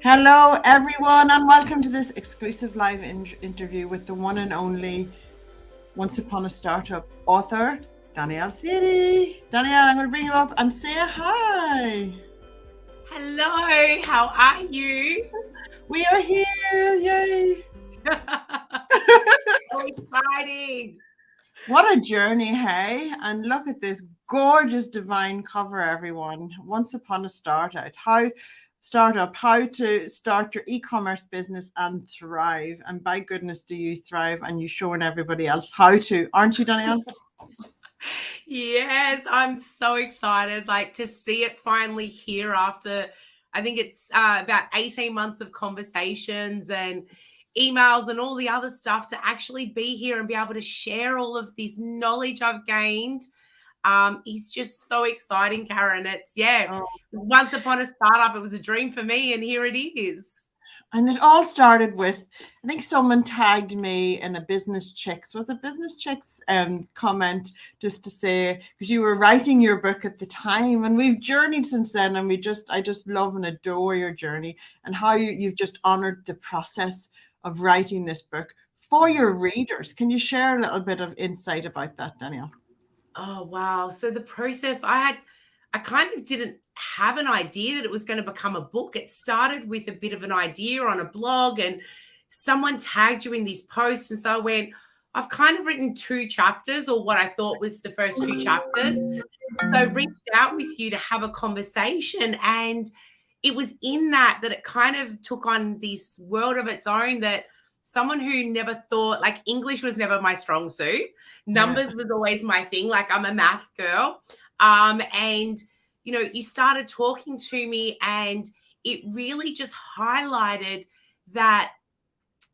Hello, everyone, and welcome to this exclusive live interview with the one and only Once Upon a Startup author, Danielle Sady. Danielle, I'm going to bring you up and say hi. Hello, how are you? We are here, yay. So exciting. What a journey, hey? And look at this gorgeous divine cover, everyone. Once Upon a Startup, how to start your e-commerce business and thrive. And by goodness, do you thrive, and you're showing everybody else how to, aren't you, Danielle? Yes, I'm so excited to see it finally here after, I think it's about 18 months of conversations and emails and all the other stuff to actually be here and be able to share all of this knowledge I've gained. Is just so exciting, Karen. Once upon a startup, it was a dream for me, and here it is. And it all started with, I think someone tagged me in a Business Chicks, was it Business Chicks comment, just to say, because you were writing your book at the time, and we've journeyed since then, and I just love and adore your journey and how you've just honored the process of writing this book for your readers. Can you share a little bit of insight about that, Danielle? Oh, wow. So the process, I kind of didn't have an idea that it was going to become a book. It started with a bit of an idea on a blog, and someone tagged you in this post. And so I went, I've kind of written 2 chapters, or what I thought was the first 2 chapters. So I reached out with you to have a conversation. And it was in that it kind of took on this world of its own, that someone who never thought, English was never my strong suit. Numbers was always my thing. I'm a math girl. And, you started talking to me, and it really just highlighted that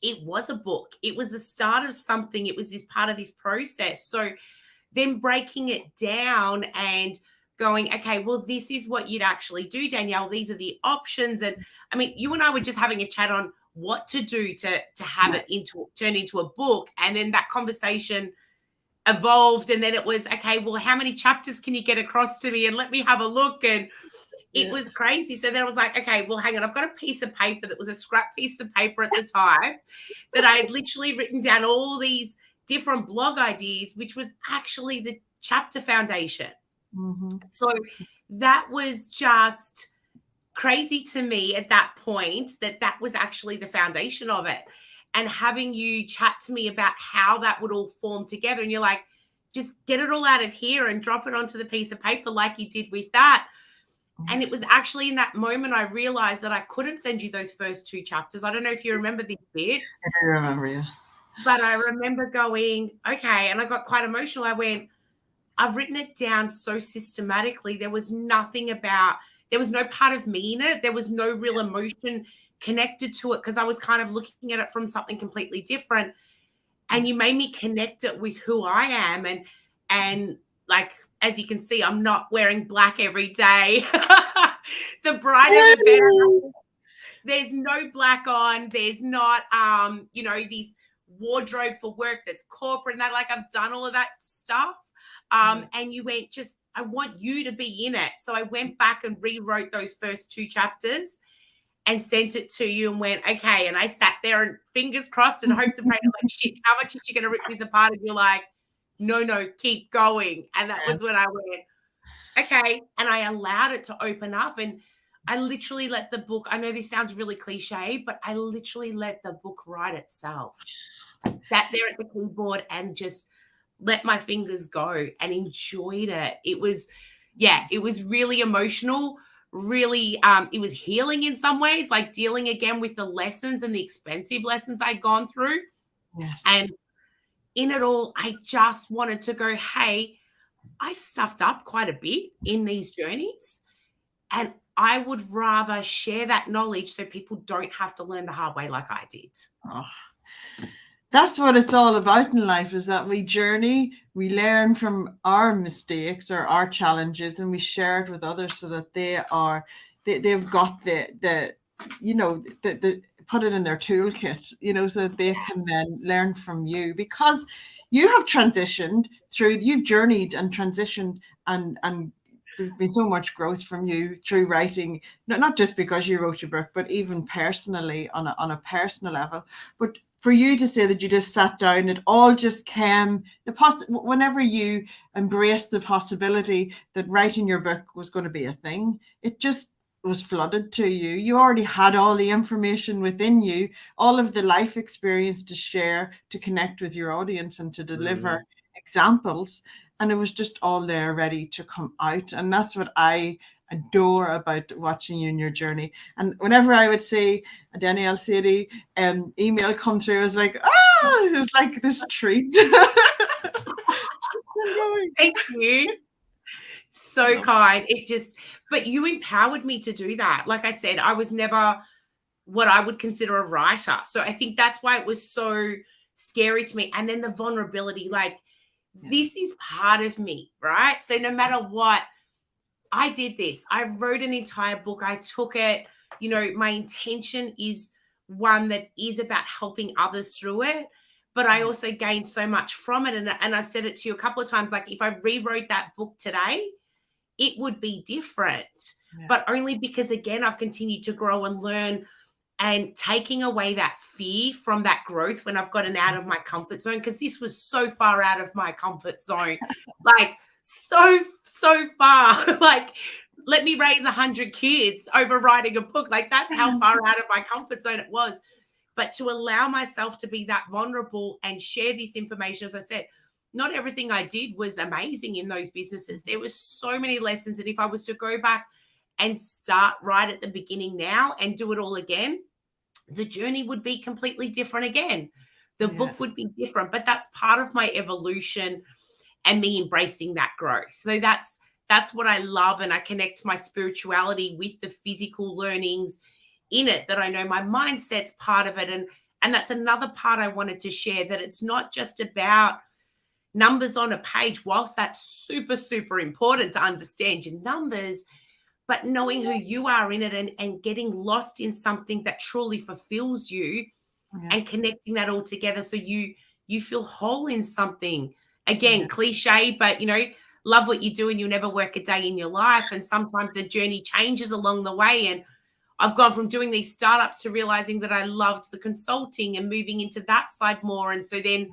it was a book. It was the start of something. It was this part of this process. So then breaking it down and going, okay, well, this is what you'd actually do, Danielle. These are the options. And I mean, you and I were just having a chat on what to do to have it turn into a book. And then that conversation evolved, and then it was, okay, well, how many chapters can you get across to me, and let me have a look. And it was crazy. So then I was like, okay, well, hang on, I've got a piece of paper that was a scrap piece of paper at the time that I had literally written down all these different blog ideas, which was actually the chapter foundation. Mm-hmm. So that was just crazy to me at that point, that was actually the foundation of it. And having you chat to me about how that would all form together, and you're like, just get it all out of here and drop it onto the piece of paper like you did with that. And it was actually in that moment I realized that I couldn't send you those first 2 chapters. I don't know if you remember this bit. I remember, yeah. But I remember going, okay, and I got quite emotional. I went, I've written it down so systematically. There was no part of me in it. There was no real emotion connected to it, because I was kind of looking at it from something completely different. And you made me connect it with who I am. And as you can see, I'm not wearing black every day. The brighter the better. There's no black on. There's not, this wardrobe for work that's corporate and that. I've done all of that stuff. And you went, I want you to be in it. So I went back and rewrote those first 2 chapters and sent it to you, and went, okay. And I sat there and fingers crossed and hoped and prayed, shit, how much is she going to rip this apart? And you're like, no, keep going. And that was when I went, okay. And I allowed it to open up, and I literally let the book, I know this sounds really cliche, but I literally let the book write itself. I sat there at the keyboard and just let my fingers go and enjoyed it. It was really emotional. Really, it was healing in some ways, dealing again with the lessons and the expensive lessons I'd gone through. Yes. And in it all, I just wanted to go, hey, I stuffed up quite a bit in these journeys, and I would rather share that knowledge so people don't have to learn the hard way like I did. Oh. That's what it's all about in life, is that we journey, we learn from our mistakes or our challenges, and we share it with others so that they've got the put it in their toolkit, so that they can then learn from you, because you have transitioned through, you've journeyed and transitioned and there's been so much growth from you through writing, not just because you wrote your book, but even personally on a personal level. But for you to say that you just sat down, it all just came, whenever you embraced the possibility that writing your book was going to be a thing, it just was flooded to you. You already had all the information within you, all of the life experience to share, to connect with your audience and to deliver examples. And it was just all there ready to come out. And that's what I adore about watching you in your journey. And whenever I would see a Danielle Sady email come through, it was like, it was like this treat. Thank you. So kind. But you empowered me to do that. Like I said, I was never what I would consider a writer. So I think that's why it was so scary to me. And then the vulnerability, like, this is part of me, right? So no matter what, I did this. I wrote an entire book. I took it. My intention is one that is about helping others through it. But I also gained so much from it. And I've said it to you a couple of times, like, if I rewrote that book today, it would be different. Yeah. But only because, again, I've continued to grow and learn, and taking away that fear from that growth when I've gotten out of my comfort zone, because this was so far out of my comfort zone, like so far. Like, let me raise 100 kids over writing a book. Like, that's how far out of my comfort zone it was. But to allow myself to be that vulnerable and share this information, as I said, not everything I did was amazing in those businesses. There were so many lessons. And if I was to go back and start right at the beginning now and do it all again, the journey would be completely different again. The book would be different, but that's part of my evolution and me embracing that growth. So that's what I love. And I connect my spirituality with the physical learnings in it, that I know my mindset's part of it. And that's another part I wanted to share, that it's not just about numbers on a page, whilst that's super, super important to understand your numbers, but knowing who you are in it and getting lost in something that truly fulfills you and connecting that all together so you feel whole in something. Again, cliche, but, love what you do and you'll never work a day in your life. And sometimes the journey changes along the way. And I've gone from doing these startups to realizing that I loved the consulting and moving into that side more. And so then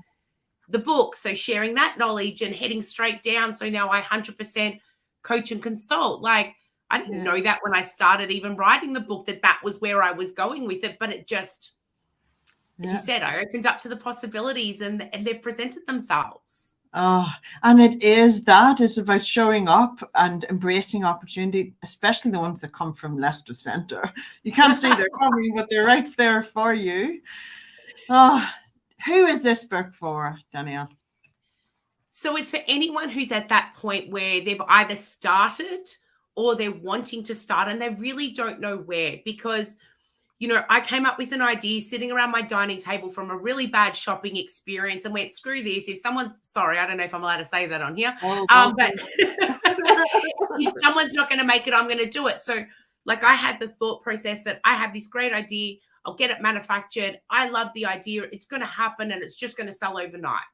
the book, so sharing that knowledge and heading straight down. So now I 100% coach and consult. Like, I didn't know that when I started even writing the book, that was where I was going with it. But it just, as you said, I opened up to the possibilities and they've presented themselves. Oh, and it's about showing up and embracing opportunity, especially the ones that come from left of center. You can't see they're coming, but they're right there for you. Oh, who is this book for, Danielle? So it's for anyone who's at that point where they've either started or they're wanting to start and they really don't know where, because, I came up with an idea sitting around my dining table from a really bad shopping experience and went, screw this. If someone's, sorry, I don't know if I'm allowed to say that on here, but if someone's not going to make it, I'm going to do it. So, like, I had the thought process that I have this great idea. I'll get it manufactured. I love the idea. It's going to happen and it's just going to sell overnight.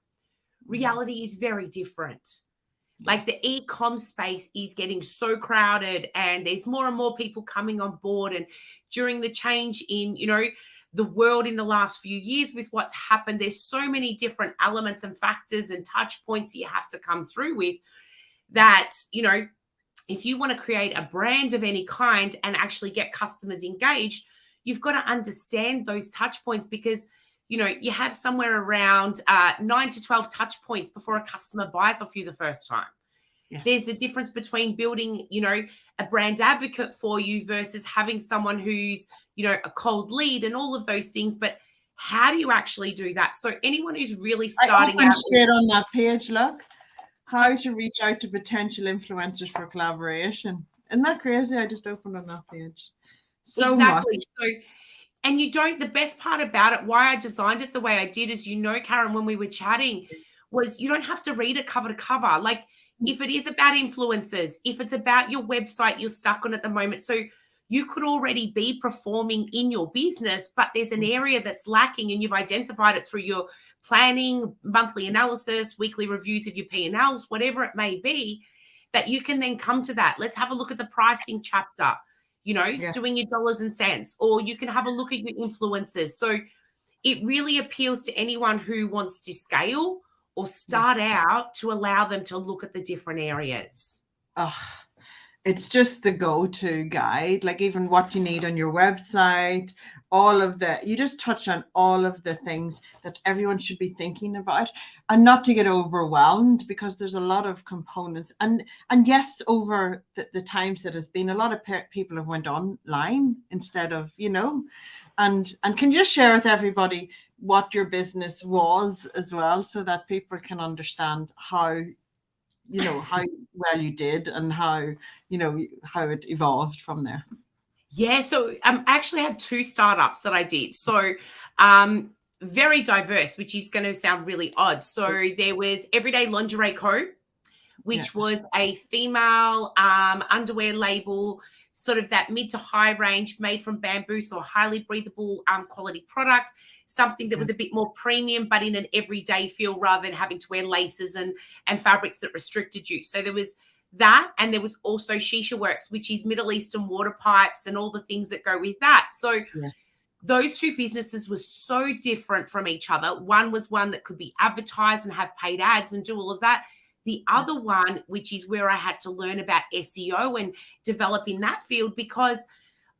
Reality is very different. Like, the e-com space is getting so crowded and there's more and more people coming on board. And during the change in, the world in the last few years with what's happened, there's so many different elements and factors and touch points that you have to come through with that, if you want to create a brand of any kind and actually get customers engaged, you've got to understand those touch points, because you have somewhere around 9 to 12 touch points before a customer buys off you the first time. Yes. There's the difference between building, a brand advocate for you versus having someone who's, a cold lead and all of those things. But how do you actually do that? So anyone who's really starting out. Straight on that page, look, how to reach out to potential influencers for collaboration. Isn't that crazy? I just opened on that page. So exactly. Much. So, and the best part about it, why I designed it the way I did is, Karen, when we were chatting, was you don't have to read it cover to cover. Like, if it is about influencers, if it's about your website you're stuck on at the moment, so you could already be performing in your business, but there's an area that's lacking and you've identified it through your planning, monthly analysis, weekly reviews of your P&Ls, whatever it may be, that you can then come to that. Let's have a look at the pricing chapter, you know, doing your dollars and cents, or you can have a look at your influencers. So it really appeals to anyone who wants to scale or start out, to allow them to look at the different areas. Oh, it's just the go-to guide, like even what you need on your website, all of the, you just touch on all of the things that everyone should be thinking about, and not to get overwhelmed, because there's a lot of components. And yes, over the times that has been, a lot of people have went online instead of, you know, and can you just share with everybody what your business was as well, so that people can understand how, you know, how well you did, and how, you know, how it evolved from there. Yeah, so I actually had 2 startups that I did. So very diverse, which is going to sound really odd. So there was Everyday Lingerie Co., which was a female underwear label, sort of that mid to high range, made from bamboo, so a highly breathable quality product, something that was a bit more premium, but in an everyday feel, rather than having to wear laces and fabrics that restricted you. So there was that, and there was also Shisha Works, which is Middle Eastern water pipes and all the things that go with that. So those 2 businesses were so different from each other. One was one that could be advertised and have paid ads and do all of that. The other one, which is where I had to learn about SEO and develop in that field, because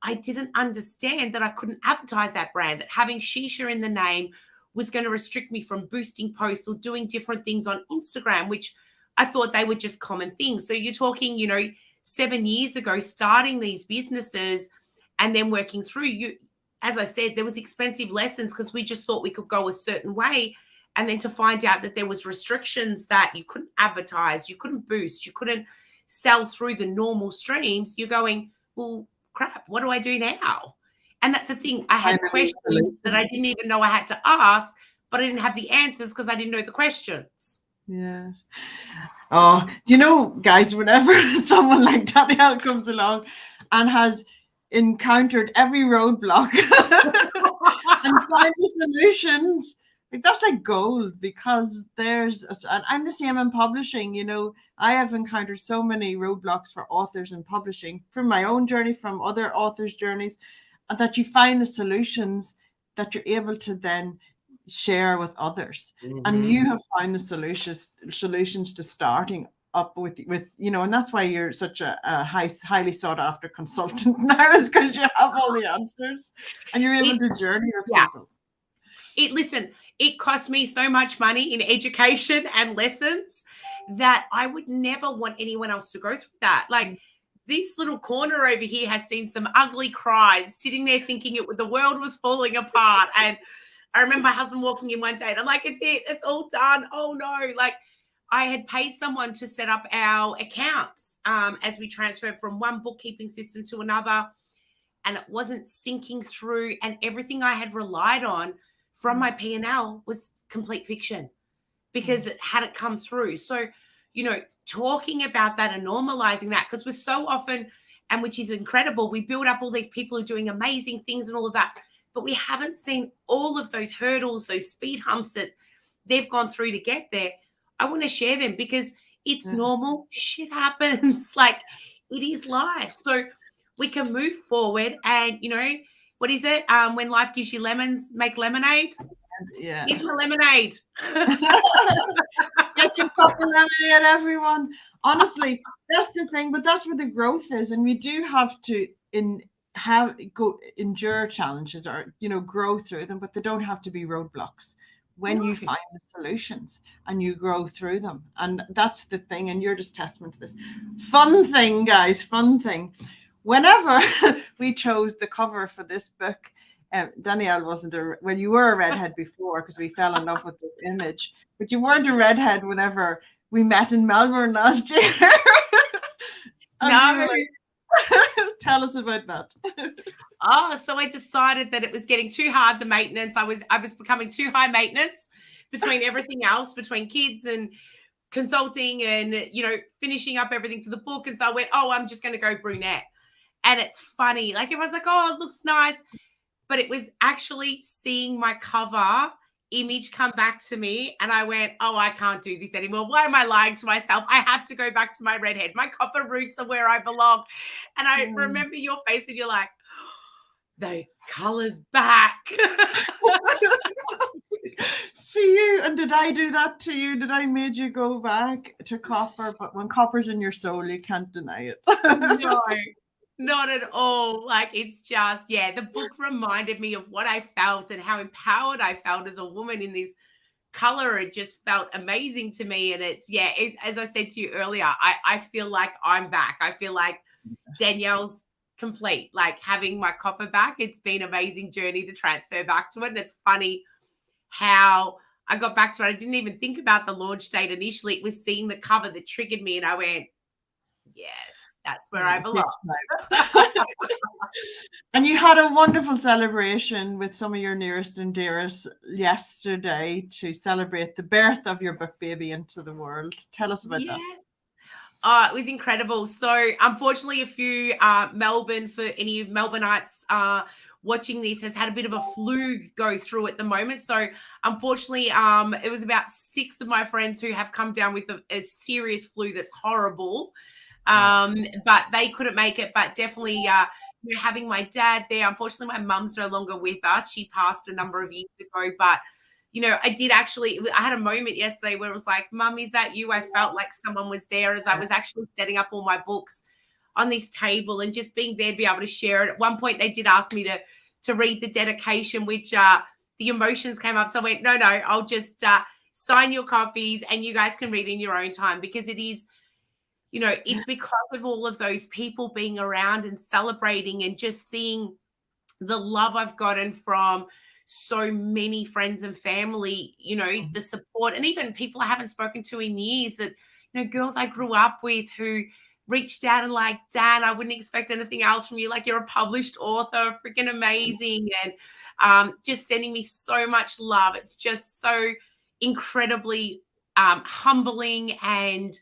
I didn't understand that I couldn't advertise that brand, that having Shisha in the name was going to restrict me from boosting posts or doing different things on Instagram, which I thought they were just common things. So you're talking, you know, 7 years ago, starting these businesses and then working through. You, as I said, there was expensive lessons because we just thought we could go a certain way. And then to find out that there was restrictions, that you couldn't advertise, you couldn't boost, you couldn't sell through the normal streams, you're going, well, crap, what do I do now? And that's the thing. I had questions that I didn't even know I had to ask, but I didn't have the answers because I didn't know the questions. Yeah. Oh, do you know, guys, whenever someone like Danielle comes along and has encountered every roadblock and find the solutions, like, that's like gold, because there's, and I'm the same in publishing. You know, I have encountered so many roadblocks for authors in publishing, from my own journey, from other authors' journeys, and that you find the solutions that you're able to then share with others. And you have found the solutions to starting up with, you know, and that's why you're such a highly sought after consultant now, is because you have all the answers and you're able to journey with people. Listen, it cost me so much money in education and lessons that I would never want anyone else to go through that. Like, this little corner over here has seen some ugly cries, sitting there thinking the world was falling apart. And I remember my husband walking in one day and I'm like, it's all done. Oh no. Like, I had paid someone to set up our accounts as we transferred from one bookkeeping system to another, and it wasn't syncing through, and everything I had relied on from my P&L was complete fiction because it hadn't come through. So, you know, talking about that and normalizing that, because we're so often, and which is incredible, we build up all these people who are doing amazing things and all of that, but we haven't seen all of those hurdles, those speed humps that they've gone through to get there. I want to share them because it's normal. Shit happens. Like, it is life. So we can move forward, and, you know, what is it? When life gives you lemons, make lemonade. Yeah. It's my lemonade. Get your cup of lemonade, everyone. Honestly, that's the thing, but that's where the growth is. And we do have to endure challenges, or, you know, grow through them, but they don't have to be roadblocks when you find the solutions and you grow through them. And that's the thing. And you're just testament to this. Fun thing, guys, fun thing. Whenever we chose the cover for this book, Danielle wasn't well, you were a redhead before because we fell in love with this image, but you weren't a redhead whenever we met in Melbourne last year. No. Tell us about that. So I decided that it was getting too hard, the maintenance. I was becoming too high maintenance between everything else, between kids and consulting and, you know, finishing up everything for the book. And so I went, I'm just going to go brunette. And it's funny. Like, everyone's like, oh, it looks nice. But it was actually seeing my cover image come back to me, and I went, oh, I can't do this anymore. Why am I lying to myself? I have to go back to my redhead. My copper roots are where I belong. And I remember your face and you're like, the color's back. For you, and did I do that to you? Did I made you go back to copper? But when copper's in your soul, you can't deny it. No, not at all. Like, it's just, the book reminded me of what I felt and how empowered I felt as a woman in this color. It just felt amazing to me. And it's, as I said to you earlier, I feel like I'm back. I feel like Danielle's complete, like having my copper back. It's been an amazing journey to transfer back to it. And it's funny how I got back to it. I didn't even think about the launch date initially. It was seeing the cover that triggered me, and I went, yes, that's where I belong. And you had a wonderful celebration with some of your nearest and dearest yesterday to celebrate the birth of your book, Baby Into the World. Tell us about that. It was incredible. So unfortunately, a few Melbourne, for any Melbourneites watching this, has had a bit of a flu go through at the moment. So unfortunately, it was about 6 of my friends who have come down with a serious flu that's horrible. But they couldn't make it. But definitely having my dad there. Unfortunately, my mum's no longer with us. She passed a number of years ago. But I had a moment yesterday where it was like, Mum, is that you? I felt like someone was there as I was actually setting up all my books on this table, and just being there to be able to share it. At one point, they did ask me to read the dedication, which the emotions came up. So I went, no, I'll just sign your copies and you guys can read in your own time, because it is, it's because of all of those people being around and celebrating, and just seeing the love I've gotten from so many friends and family, the support, and even people I haven't spoken to in years, that, girls I grew up with who reached out and like, Dan, I wouldn't expect anything else from you. Like, you're a published author, freaking amazing. And just sending me so much love. It's just so incredibly humbling. And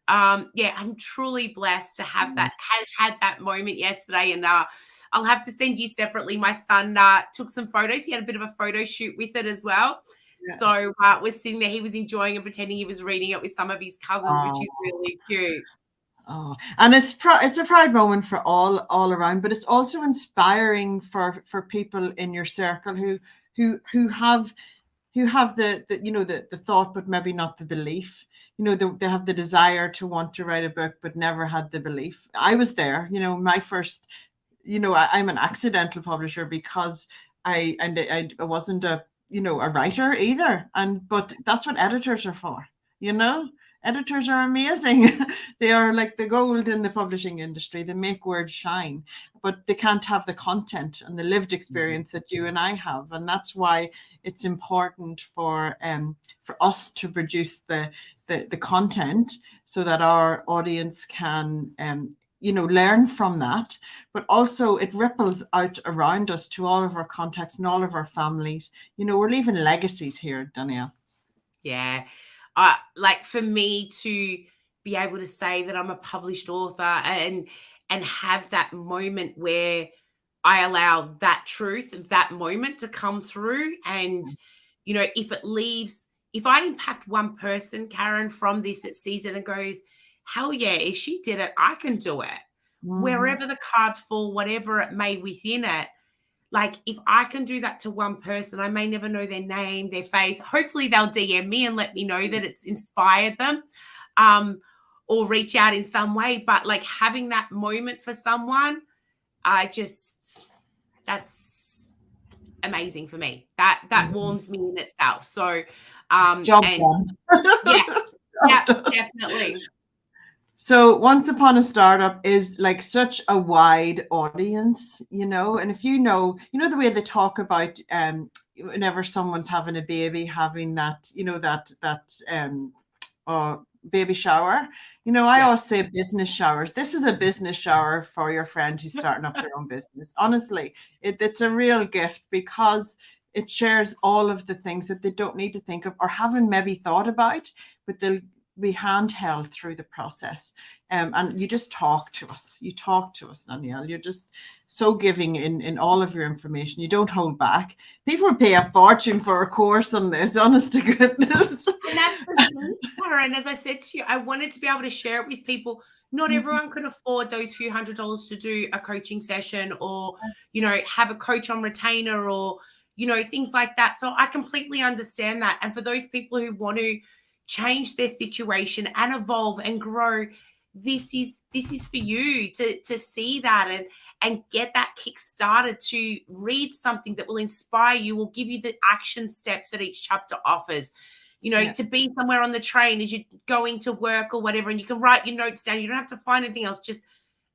I'm truly blessed to have had that moment yesterday. And I'll have to send you separately. My son took some photos. He had a bit of a photo shoot with it as well. Yeah. So we're sitting there. He was enjoying and pretending he was reading it with some of his cousins, which is really cute. Oh, and it's a proud moment for all around, but it's also inspiring for people in your circle who have the thought, but maybe not the belief. They have the desire to want to write a book, but never had the belief. I was there. My first. I'm an accidental publisher, because I wasn't a writer either, but that's what editors are for. Editors are amazing. They are like the gold in the publishing industry. They make words shine, but they can't have the content and the lived experience that you and I have. And that's why it's important for us to produce the content, so that our audience can learn from that. But also it ripples out around us to all of our contacts and all of our families. We're leaving legacies here, Danielle. Yeah. Like, for me to be able to say that I'm a published author and have that moment where I allow that truth, that moment to come through. And, if I impact one person, Karen, from this, that sees it and goes, hell yeah, if she did it, I can do it. Wherever the cards fall, whatever it may within it. Like, if I can do that to one person, I may never know their name, their face. Hopefully they'll DM me and let me know that it's inspired them, or reach out in some way. But like, having that moment for someone, that's amazing for me. That warms me in itself. So, job done. yeah, definitely. So Once Upon a Startup is like such a wide audience, and if the way they talk about whenever someone's having a baby, having that, baby shower, I always say business showers. This is a business shower for your friend who's starting up their own business. Honestly, it's a real gift, because it shares all of the things that they don't need to think of or haven't maybe thought about, but they'll be handheld through the process. and you just talk to us. You talk to us, Danielle. You're just so giving in all of your information. You don't hold back. People would pay a fortune for a course on this, honest to goodness. And that's the thing, Karen. As I said to you, I wanted to be able to share it with people. Not everyone can afford those few $100s to do a coaching session, or, you know, have a coach on retainer, or, you know, things like that. So I completely understand that. And for those people who want to change their situation and evolve and grow, this is for you to see that and get that kick started, to read something that will inspire you, will give you the action steps that each chapter offers. You know, to be somewhere on the train as you're going to work or whatever, and you can write your notes down. You don't have to find anything else. Just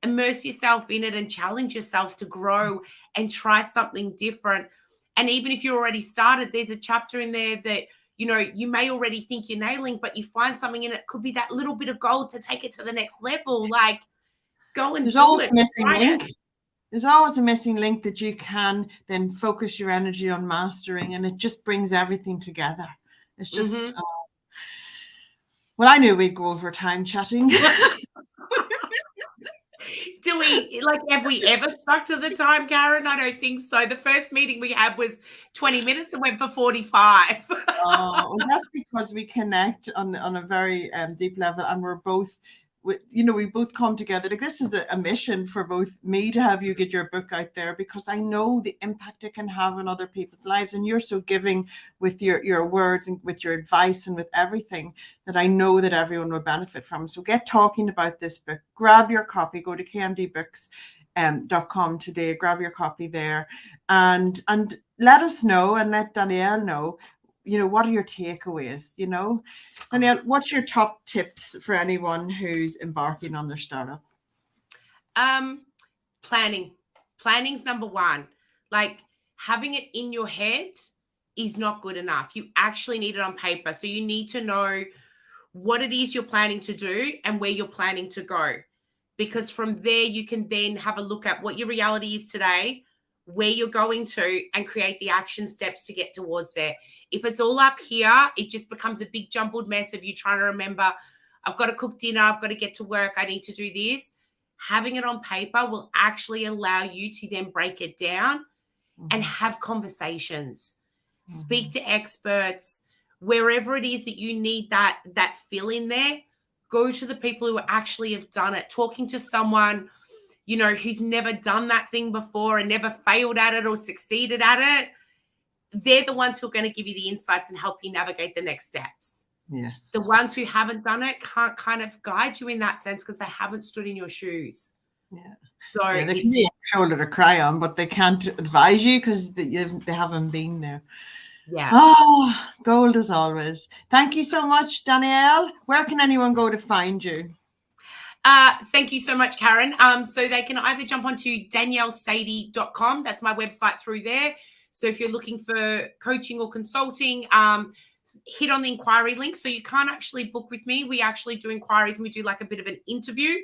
immerse yourself in it and challenge yourself to grow and try something different. And even if you're already started, there's a chapter in there that, you know, you may already think you're nailing, but you find something in it, could be that little bit of gold to take it to the next level. Like, go and There's do always it. a missing link. There's always a missing link that you can then focus your energy on mastering, and it just brings everything together. It's just, well, I knew we'd go over time chatting. Do we, like, have we ever stuck to the time, Karen? I don't think so. The first meeting we had was 20 minutes and went for 45. Well, that's because we connect on a very deep level, and we're both, you know, we both come together. Like, this is a mission for both me to have you get your book out there, because I know the impact it can have on other people's lives, and you're so giving with your words and with your advice and with everything, that I know that everyone will benefit from. So get talking about this book. Grab your copy. Go to KMDBooks.com today. Grab your copy there, and let us know, and let Danielle know, you know, what are your takeaways? You know, Danielle, what's your top tips for anyone who's embarking on their startup? Planning. Planning's number one. Like, having it in your head is not good enough. You actually need it on paper. So you need to know what it is you're planning to do and where you're planning to go. Because from there, you can then have a look at what your reality is today, where you're going to, and create the action steps to get towards there. If it's all up here, it just becomes a big jumbled mess of you trying to remember, I've got to cook dinner, I've got to get to work, I need to do this. Having it on paper will actually allow you to then break it down and have conversations. Speak to experts, wherever it is that you need that fill in there. Go to the people who actually have done it. Talking to someone, you know, who's never done that thing before and never failed at it or succeeded at it, they're the ones who are going to give you the insights and help you navigate the next steps. Yes. The ones who haven't done it can't kind of guide you in that sense, because they haven't stood in your shoes. Yeah. So they can be a shoulder to cry on, but they can't advise you because they haven't been there. Yeah. Oh, gold as always. Thank you so much, Danielle. Where can anyone go to find you? Thank you so much, Karen. So they can either jump onto daniellesady.com. That's my website through there. So if you're looking for coaching or consulting, hit on the inquiry link. So you can't actually book with me. We actually do inquiries, and we do like a bit of an interview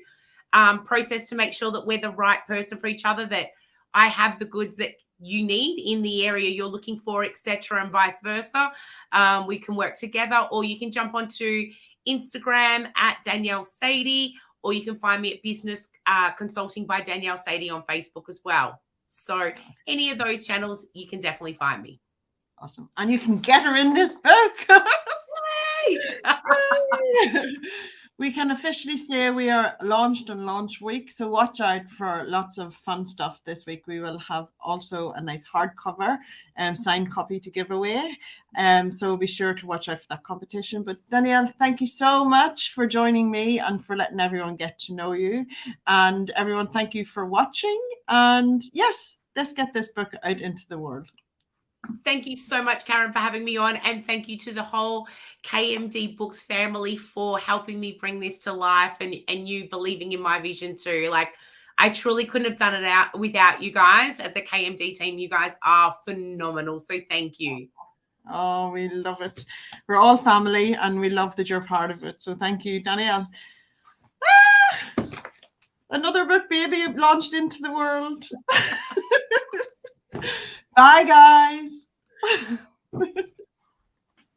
process to make sure that we're the right person for each other, that I have the goods that you need in the area you're looking for, etc., and vice versa. We can work together, or you can jump onto Instagram at Danielle Sady, or you can find me at Business Consulting by Danielle Sady on Facebook as well. So any of those channels, you can definitely find me. Awesome. And you can get her in this book. We can officially say we are launched on launch week, so watch out for lots of fun stuff this week. We will have also a nice hardcover signed copy to give away, so be sure to watch out for that competition. But Danielle, thank you so much for joining me and for letting everyone get to know you. And everyone, thank you for watching. And yes, let's get this book out into the world. Thank you so much, Karen, for having me on. And thank you to the whole KMD Books family for helping me bring this to life, and you believing in my vision too. Like, I truly couldn't have done it without you guys at the KMD team. You guys are phenomenal. So thank you. Oh, we love it. We're all family, and we love that you're part of it. So thank you, Danielle. Another book, baby, launched into the world. Bye, guys.